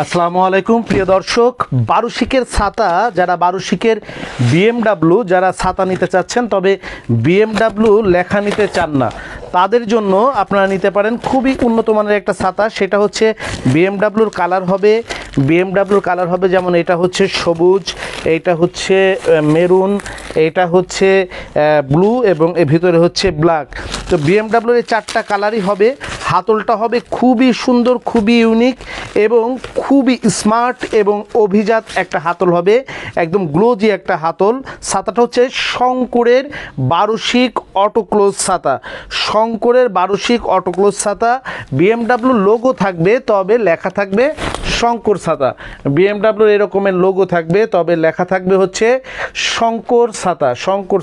আসসালামু আলাইকুম প্রিয় দর্শক, বারুশিকের ছাতা যারা বারুশিকের বিএমডাব্লিউ যারা ছাতা নিতে চাচ্ছেন, তবে বিএমডাব্লিউ লেখা নিতে চান না, তাদের জন্য আপনারা নিতে পারেন খুবই উন্নত মানের একটা ছাতা। সেটা হচ্ছে বিএমডাব্লিউর কালার হবে যেমন এটা হচ্ছে সবুজ, এইটা হচ্ছে মেরুন, এইটা হচ্ছে ব্লু এবং এর ভিতরে হচ্ছে ব্ল্যাক। তো বিএমডাব্লিউর এই চারটা কালারই হবে। হাতলটা হবে খুবই সুন্দর, খুবই ইউনিক এবং খুবই স্মার্ট এবং অভিজাত একটা হাতল হবে, একদম গ্লোজি একটা হাতল। ছাতাটা হচ্ছে শঙ্করের বারুশিক অটোক্লোজ ছাতা, শঙ্করের বারুশিক অটোক্লোজ ছাতা। বিএমডাব্লিউ লোগো থাকবে, তবে লেখা থাকবে শঙ্কর ছাতা। বিএমডাব্লিউর এরকমের লোগো থাকবে, তবে লেখা থাকবে হচ্ছে শঙ্কর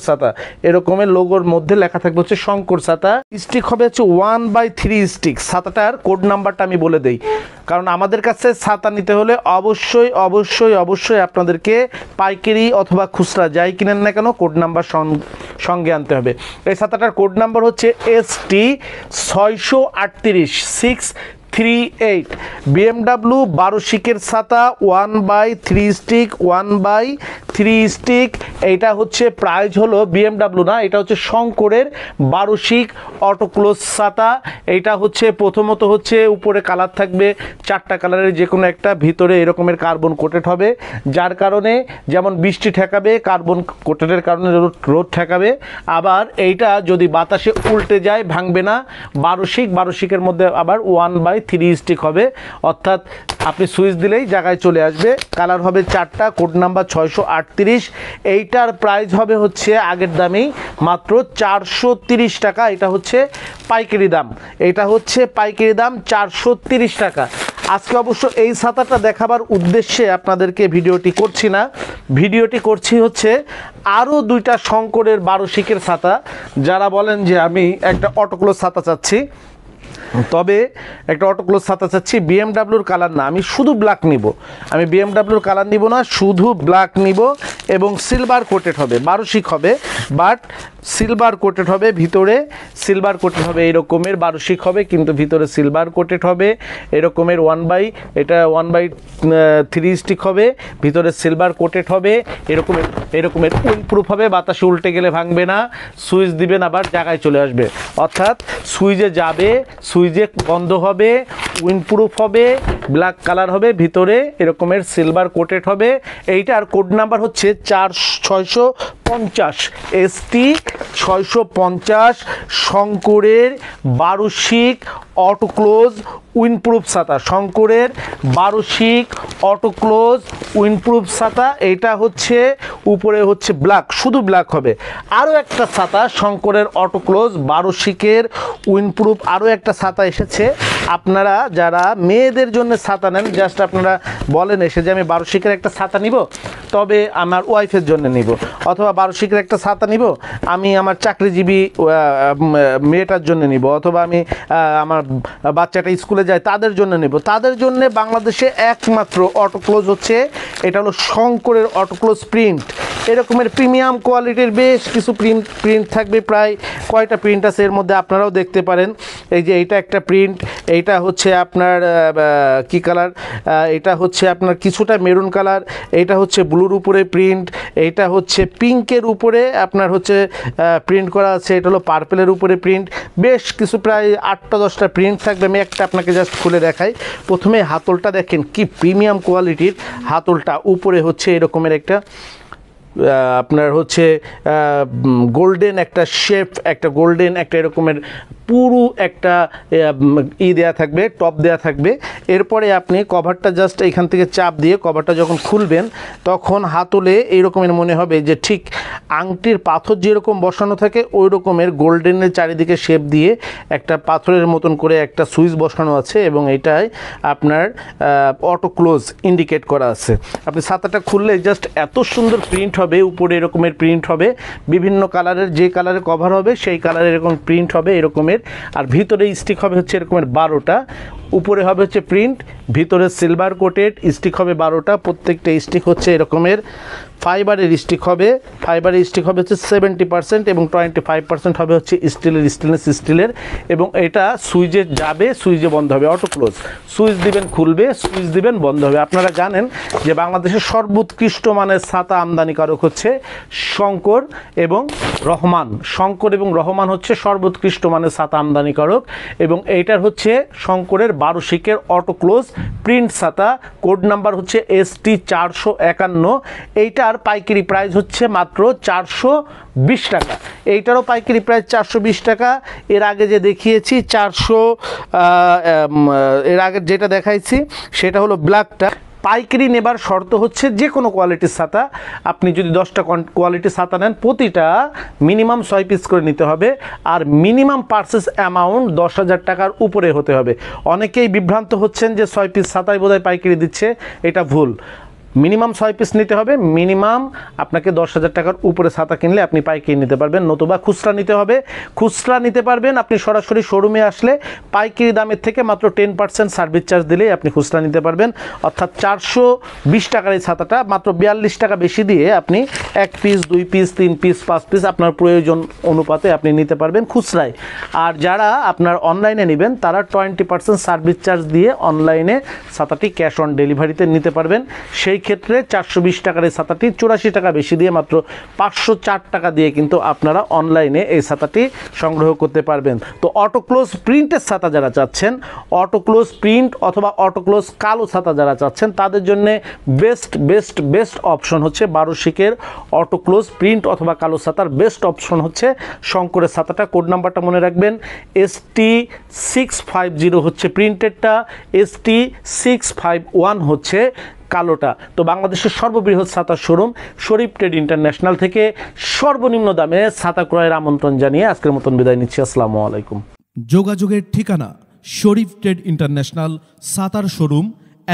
ছাতা, এরকমের লোগোর মধ্যে লেখা থাকবে হচ্ছে শঙ্কর ছাতা। স্টিক হবে হচ্ছে 1/3 স্টিক। ছাতাটার কোড নাম্বারটা আমি বলে দেই, কারণ আমাদের কাছে ছাতা নিতে হলে অবশ্যই আপনাদেরকে পাইকারি অথবা খুচরা যাই কিনেন না কেন কোড নাম্বার সঙ্গে আনতে হবে। এই ছাতাটার কোড নাম্বার হচ্ছে ST 638 বিএমডাব্লিউ বারুশিকের ছাতা 1/3 স্টিক। এইটা হচ্ছে প্রাইস হলো বিএমডাব্লিউ না, এটা হচ্ছে শঙ্করের বারুশিক অটোক্লোজ ছাতা। এইটা হচ্ছে প্রথমত হচ্ছে উপরে কালার থাকবে চারটা কালারের যে কোনো একটা, ভিতরে এরকমের কার্বন কোটেড হবে, যার কারণে যেমন বৃষ্টি ঠেকাবে, কার্বন কোটেডের কারণে রোদ ঠেকাবে। আবার এইটা যদি বাতাসে উল্টে যায় ভাঙবে না। বারুশিকের মধ্যে আবার 1/3 স্টিক হবে, অর্থাৎ আপনি সুইচ দিলেই জায়গায় চলে আসবে। কালার হবে চারটা, কোড নাম্বার 638। এইটার প্রাইস হবে হচ্ছে আগের দামেই মাত্র 430 টাকা। এটা হচ্ছে পাইকারি দাম, 430 টাকা। আজকে অবশ্য এই ছাতাটা দেখাবার উদ্দেশ্যে আপনাদেরকে ভিডিওটি করছি না, ভিডিওটি করছি হচ্ছে আরও দুইটা শঙ্করের বারুশিকের ছাতা। যারা বলেন যে আমি একটা অটোক্লোজ ছাতা চাচ্ছি, তবে একটা অটোক্লোজ ছাতা চাচ্ছি, বিএমডাব্লিউর কালার না, আমি শুধু ব্ল্যাক নিব, আমি বিএমডাব্লিউর কালার নিব না, শুধু ব্ল্যাক নিব এবং সিলভার কোটেড হবে, বারুশিক হবে বাট সিলভার কোটেড হবে, ভিতরে সিলভার কোটেড হবে। এরকমের বারুশিক হবে কিন্তু ভিতরে সিলভার কোটেড হবে, এরকমের 1/3 স্টিক হবে, ভিতরে সিলভার কোটেড হবে, এরকমের উইন্ডপ্রুফ হবে, বাতাসে উল্টে গেলে ভাঙবে না, সুইচ দিবেন আবার জায়গায় চলে আসবে, অর্থাৎ সুইচে যাবে, সুইচে বন্ধ হবে, উইন্ডপ্রুফ হবে, ব্ল্যাক কালার হবে, ভিতরে এরকমের সিলভার কোটেড হবে। এইটার কোড নাম্বার হচ্ছে 650 ST 650 শঙ্করের বারুশিক অটোক্লোজ উইন্ডপ্রুফ ছাতা, শঙ্করের বারুশিক অটোক্লোজ উইন্ডপ্রুফ ছাতা। এইটা হচ্ছে উপরে হচ্ছে ব্ল্যাক, শুধু ব্ল্যাক হবে। আরও একটা ছাতা শঙ্করের অটোক্লোজ বারুশিকের উইন্ডপ্রুফ, আরও একটা ছাতা এসেছে। আপনারা যারা মেয়েদের জন্য ছাতা নেন, জাস্ট আপনারা বলেন এসে যে আমি বারুশিকের একটা ছাতা নিব, তবে আমার ওয়াইফের জন্য নিব, অথবা বারুশিকের একটা ছাতা নিব আমি আমার চাকরিজীবী মেয়েটার জন্য নিব, অথবা আমি আমার বাচ্চাটা স্কুলে যায় তাদের জন্য নেব। তাদের জন্য বাংলাদেশে একমাত্র অটোক্লোজ হচ্ছে, এটা হলো শঙ্করের অটোক্লোজ প্রিন্ট। এরকমের প্রিমিয়াম কোয়ালিটির বেশ কিছু প্রিন্ট থাকবে, প্রায় কয়টা প্রিন্ট আছে এর মধ্যে আপনারাও দেখতে পারেন। এই যে এইটা একটা প্রিন্ট, এইটা হচ্ছে আপনার কি কালার, এটা হচ্ছে আপনার কিছুটা মেরুন কালার, এইটা হচ্ছে ব্লুর উপরে প্রিন্ট, এইটা হচ্ছে পিঙ্কের উপরে আপনার হচ্ছে প্রিন্ট করা আছে, এটা হলো পার্পেলের উপরে প্রিন্ট। বেশ কিছু প্রায় 8-10টা প্রিন্ট থাকবে। আমি একটা আপনাকে জাস্ট খুলে দেখাই। প্রথমে হাতলটা দেখেন কি প্রিমিয়াম কোয়ালিটির হাতলটা, উপরে হচ্ছে এরকমের একটা আপনার হচ্ছে গোল্ডেন একটা শেপ, একটা গোল্ডেন একটা এরকমের পুরো একটা দেওয়া থাকবে, টপ দেওয়া থাকবে। এরপরে আপনি কভারটা জাস্ট এখান থেকে চাপ দিয়ে কভারটা যখন খুলবেন, তখন হাতলে এইরকমের মনে হবে যে ঠিক আংটির পাথর যেরকম বসানো থাকে ওই রকমের গোল্ডেনের চারিদিকে শেপ দিয়ে একটা পাথরের মতন করে একটা সুইচ বসানো আছে, এবং এটাই আপনার অটো ক্লোজ ইন্ডিকেট করা আছে। আপনি ছাতাটা খুললে জাস্ট এত সুন্দর প্রিন্ট হবে, উপরে এরকমের প্রিন্ট হবে, বিভিন্ন কালারের, যে কালারের কভার হবে সেই কালারের এরকম প্রিন্ট হবে এরকমের। আর ভিতরে স্টিক হবে হচ্ছে এরকমের 12টা, উপরে হবে হচ্ছে প্রিন্ট, ভিতরে সিলভার কোটেড, স্টিক হবে 12টা, প্রত্যেকটা স্টিক হচ্ছে এরকমের ফাইবারের স্টিক হবে হচ্ছে 70% এবং 25% হবে হচ্ছে স্টেনলেস স্টিলের। এবং এটা সুইচে যাবে, সুইচে বন্ধ হবে, অটো ক্লোজ। সুইচ দিবেন খুলবে, সুইচ দিবেন বন্ধ হবে। আপনারা জানেন যে বাংলাদেশের সর্বোৎকৃষ্ট মানের ছাতা আমদানিকারক হচ্ছে শঙ্কর এবং রহমান হচ্ছে সর্বোৎকৃষ্ট মানের ছাতা আমদানিকারক। এবং এইটার হচ্ছে শঙ্করের 12 শিকের অটো ক্লোজ প্রিন্ট ছাতা, কোড নাম্বার হচ্ছে ST 451। এইটার পাইকারি প্রাইস হচ্ছে মাত্র 420 টাকা। এইটারও পাইকারি প্রাইস 420 টাকা। এর আগে যে দেখিয়েছি 400, এর আগে যেটা দেখাইছি সেটা হলো ব্ল্যাকটা। পাইকারি নেবার শর্ত হচ্ছে যে কোনো কোয়ালিটির ছাতা, আপনি যদি 10টা কোয়ালিটির ছাতা নেন প্রতিটা মিনিমাম 6 পিস করে নিতে হবে, আর মিনিমাম পারচেস অ্যামাউন্ট 10,000 টাকার উপরে হতে হবে। অনেকেই বিভ্রান্ত হচ্ছেন যে 6 পিস ছাতাই বোধহয় পাইকারি দিচ্ছে, এটা ভুল। মিনিমাম 6 পিস নিতে হবে, মিনিমাম আপনাকে 10,000 টাকার উপরে ছাতা কিনলে আপনি পাইকারি নিতে পারবেন, নতুবা খুচরা নিতে হবে। খুচরা নিতে পারবেন আপনি সরাসরি শোরুমে আসলে পাইকারি দামের থেকে মাত্র 10% সার্ভিস চার্জ দিলেই আপনি খুচরা নিতে পারবেন। অর্থাৎ 420 টাকার এই ছাতাটা মাত্র 42 টাকা বেশি দিয়ে আপনি 1 পিস 2 পিস 3 পিস 5 পিস আপনার প্রয়োজন অনুপাতে আপনি নিতে পারবেন খুচরায়। আর যারা আপনার অনলাইনে নেবেন তারা 20% সার্ভিস চার্জ দিয়ে অনলাইনে ছাতাটি ক্যাশ অন ডেলিভারিতে নিতে পারবেন। সেই ক্ষেত্রে 420 টাকার এই ছাতাটি 84 টাকা বেশি দিয়ে মাত্র 504 টাকা দিয়ে কিন্তু আপনারা অনলাইনে এই ছাতাটি সংগ্রহ করতে পারবেন। তো অটো ক্লোজ প্রিন্টের ছাতা যারা চাচ্ছেন, অটো ক্লোজ প্রিন্ট অথবা অটো ক্লোজ কালো ছাতা যারা চাচ্ছেন, তাদের জন্য বেস্ট অপশন হচ্ছে 12 শিকের অটো ক্লোজ প্রিন্ট অথবা কালো ছাতার বেস্ট অপশন হচ্ছে শঙ্করের ছাতাটা। কোড নাম্বারটা মনে রাখবেন, ST 650 হচ্ছে প্রিন্টেডটা, ST 651 হচ্ছে কালোটা। তো বাংলাদেশের সর্ববৃহৎ ছাতার শোরুম শরীফ ট্রেড ইন্টারন্যাশনাল থেকে সর্বনিম্ন দামে ছাতা ক্রয়ের আমন্ত্রণ জানিয়ে আজকের মতন বিদায় নিচ্ছি। আসসালামু আলাইকুম। যোগাযোগের ঠিকানা শরীফ ট্রেড ইন্টারন্যাশনাল ছাতার শোরুম,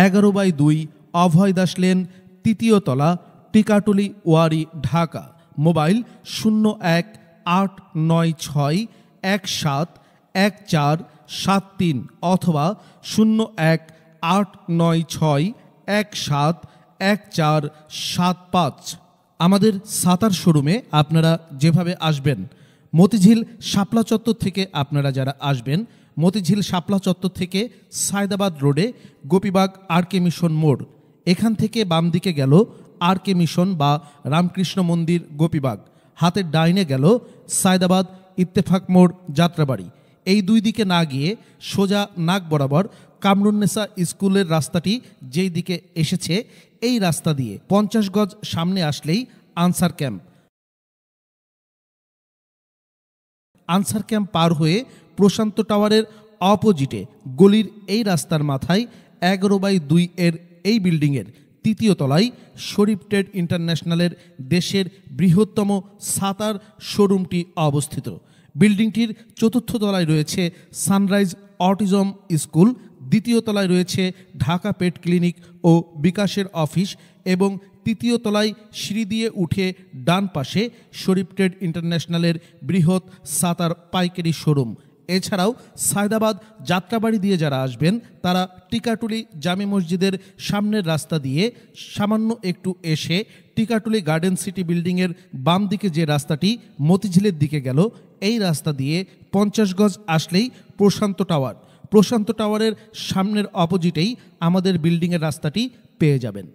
11/2 অভয় দাস লেন, 3য় তলা, টিকাটুলি, ওয়ারী, ঢাকা। মোবাইল 01-896-171473 অথবা 01-896-171475। আমাদের ছাতার শোরুমে আপনারা যেভাবে আসবেন, মতিঝিল শাপলা চত্বর থেকে আপনারা যারা আসবেন, মতিঝিল শাপলা চত্বর থেকে সায়দাবাদ রোডে গোপীবাগ RK মিশন মোড়, এখান থেকে বাম দিকে গেল RK মিশন বা রামকৃষ্ণ মন্দির গোপীবাগ, হাতের ডাইনে গেল সায়দাবাদ ইত্তেফাক মোড় যাত্রাবাড়ি। এই দুই দিকে না গিয়ে সোজা নাক বরাবর কামরুন্নেসা স্কুলের রাস্তাটি যেই দিকে এসেছে, এই রাস্তা দিয়ে 50 গজ সামনে আসলেই আনসার ক্যাম্প পার হয়ে প্রশান্ত টাওয়ারের অপোজিটে গলির এই রাস্তার মাথায় 11/2 এর এই বিল্ডিংয়ের 3য় তলায় শরীফ ট্রেড ইন্টারন্যাশনালের দেশের বৃহত্তম ছাতার শোরুমটি অবস্থিত। বিল্ডিংটির 4র্থ তলায় রয়েছে সানরাইজ অটিজম স্কুল, 2য় তলায় রয়েছে ঢাকা পেট ক্লিনিক ও বিকাশের অফিস এবং 3য় তলায় সিঁড়ি দিয়ে উঠে ডান পাশে শরীফ ট্রেড ইন্টারন্যাশনালের বৃহৎ ছাতার পাইকারি শোরুম। এছাড়াও সায়দাবাদ যাত্রাবাড়ি দিয়ে যারা আসবেন তারা টিকাটুলি জামে মসজিদের সামনের রাস্তা দিয়ে সামান্য একটু এসে টিকাটুলি গার্ডেন সিটি বিল্ডিংয়ের বাম দিকে যে রাস্তাটি মতিঝিলের দিকে গেল, এই রাস্তা দিয়ে 50 গজ আসলেই প্রশান্ত টাওয়ারের সামনের অপোজিটেই আমাদের বিল্ডিংয়ের রাস্তাটি পেয়ে যাবেন।